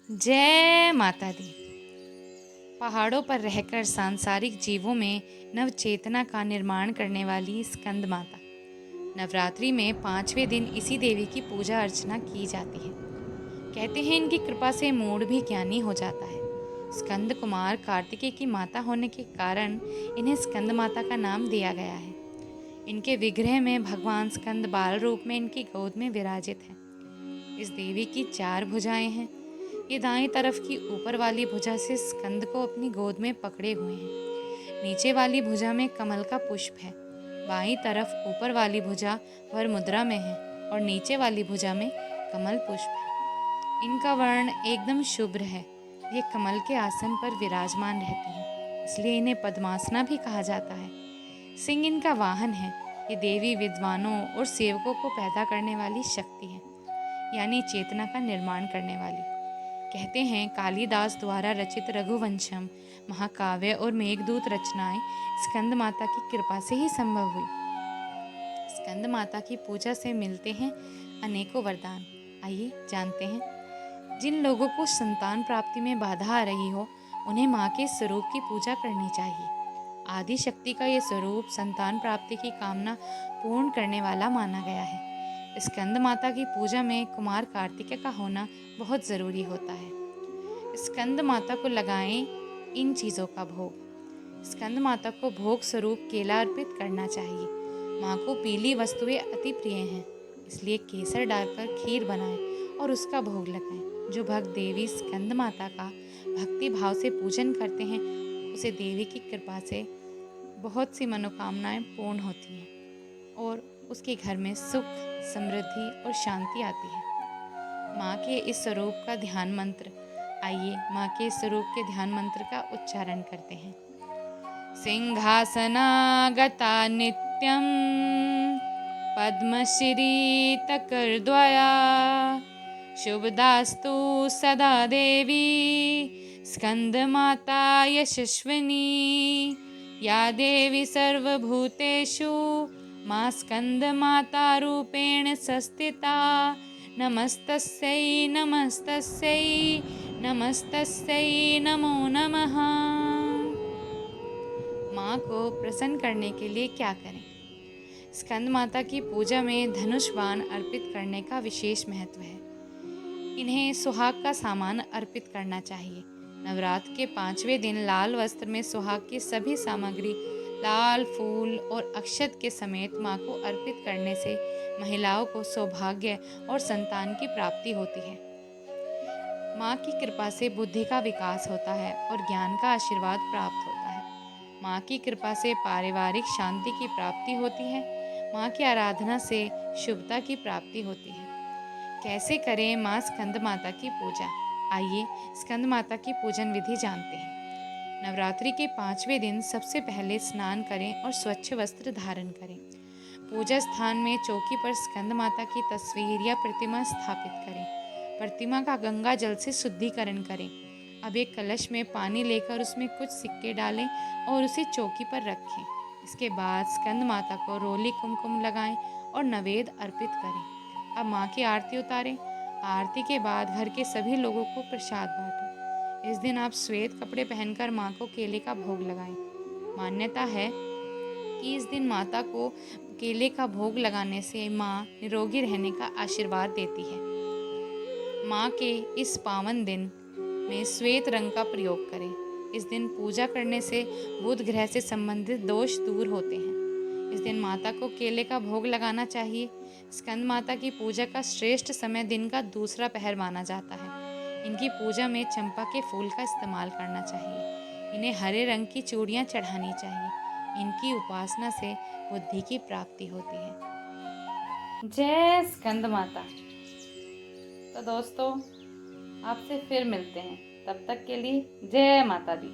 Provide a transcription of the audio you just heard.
जय माता दी। पहाड़ों पर रहकर सांसारिक जीवों में नव चेतना का निर्माण करने वाली स्कंद माता। नवरात्रि में 5वें दिन इसी देवी की पूजा अर्चना की जाती है। कहते हैं इनकी कृपा से मूड भी ज्ञानी हो जाता है। स्कंद कुमार कार्तिकेय की माता होने के कारण इन्हें स्कंद माता का नाम दिया गया है। इनके विग्रह में भगवान स्कंद बाल रूप में इनकी गोद में विराजित हैं। इस देवी की 4 भुजाएं हैं। ये दाईं तरफ की ऊपर वाली भुजा से स्कंद को अपनी गोद में पकड़े हुए हैं। नीचे वाली भुजा में कमल का पुष्प है। बाईं तरफ ऊपर वाली भुजा वर मुद्रा में है और नीचे वाली भुजा में कमल पुष्प है। इनका वर्ण एकदम शुभ्र है। ये कमल के आसन पर विराजमान रहती हैं, इसलिए इन्हें पद्मासना भी कहा जाता है। सिंह इनका वाहन है। ये देवी विद्वानों और सेवकों को पैदा करने वाली शक्ति है, यानी चेतना का निर्माण करने वाली। कहते हैं कालिदास द्वारा रचित रघुवंशम, महाकाव्य और मेघदूत रचनाएं स्कंद माता की कृपा से ही संभव हुई। स्कंद माता की पूजा से मिलते हैं अनेकों वरदान। आइए जानते हैं। जिन लोगों को संतान प्राप्ति में बाधा आ रही हो, उन्हें माँ के स्वरूप की पूजा करनी चाहिए। आदि शक्ति का ये स्वरूप संतान प्राप्ति की कामना पूर्ण करने वाला माना गया है। स्कंद माता की पूजा में कुमार कार्तिकेय का होना बहुत ज़रूरी होता है। स्कंद माता को लगाएं इन चीज़ों का भोग। स्कंद माता को भोग स्वरूप केला अर्पित करना चाहिए। माँ को पीली वस्तुएं अति प्रिय हैं, इसलिए केसर डालकर खीर बनाएं और उसका भोग लगाएं। जो भक्त देवी स्कंद माता का भक्ति भाव से पूजन करते हैं, उसे देवी की कृपा से बहुत सी मनोकामनाएं पूर्ण होती हैं और उसके घर में सुख, समृद्धि और शांति आती है। माँ के इस स्वरूप का ध्यान मंत्र। आइए माँ के स्वरूप के ध्यान मंत्र का उच्चारण करते हैं। सिंहासनागता नित्यं पद्मश्री तकरद्वया शुभदास्तु सदा देवी स्कंदमाता यशस्विनी या देवी सर्वभूतेषु मां स्कंदमाता रूपेण संस्थिता नमस्तस्यै नमस्तस्यै नमस्तस्यै नमो नमः। माँ को प्रसन्न करने के लिए क्या करें? स्कंद माता की पूजा में धनुष बाण अर्पित करने का विशेष महत्व है। इन्हें सुहाग का सामान अर्पित करना चाहिए। नवरात्र के 5वें दिन लाल वस्त्र में सुहाग की सभी सामग्री, लाल फूल और अक्षत के समेत माँ को अर्पित करने से महिलाओं को सौभाग्य और संतान की प्राप्ति होती है। माँ की कृपा से बुद्धि का विकास होता है और ज्ञान का आशीर्वाद प्राप्त होता है। माँ की कृपा से पारिवारिक शांति की प्राप्ति होती है। माँ की आराधना से शुभता की प्राप्ति होती है। कैसे करें माँ स्कंद माता की पूजा? आइए स्कंद माता की पूजन विधि जानते हैं। नवरात्रि के 5वें दिन सबसे पहले स्नान करें और स्वच्छ वस्त्र धारण करें। पूजा स्थान में चौकी पर स्कंद माता की तस्वीर या प्रतिमा स्थापित करें। प्रतिमा का गंगा जल से शुद्धिकरण करें। अब एक कलश में पानी लेकर उसमें कुछ सिक्के डालें और उसे चौकी पर रखें। इसके बाद स्कंद माता को रोली कुमकुम लगाएं और नवेद अर्पित करें। अब माँ की आरती उतारें। आरती के बाद घर के सभी लोगों को प्रसाद बांटें। इस दिन आप श्वेत कपड़े पहनकर माँ को केले का भोग लगाएं। मान्यता है कि इस दिन माता को केले का भोग लगाने से माँ निरोगी रहने का आशीर्वाद देती है। माँ के इस पावन दिन में श्वेत रंग का प्रयोग करें। इस दिन पूजा करने से बुध ग्रह से संबंधित दोष दूर होते हैं। इस दिन माता को केले का भोग लगाना चाहिए। स्कंद माता की पूजा का श्रेष्ठ समय दिन का दूसरा पहर माना जाता है। इनकी पूजा में चंपा के फूल का इस्तेमाल करना चाहिए। इन्हें हरे रंग की चूड़ियाँ चढ़ानी चाहिए। इनकी उपासना से बुद्धि की प्राप्ति होती है। जय स्कंद माता। तो दोस्तों, आपसे फिर मिलते हैं। तब तक के लिए जय माता दी।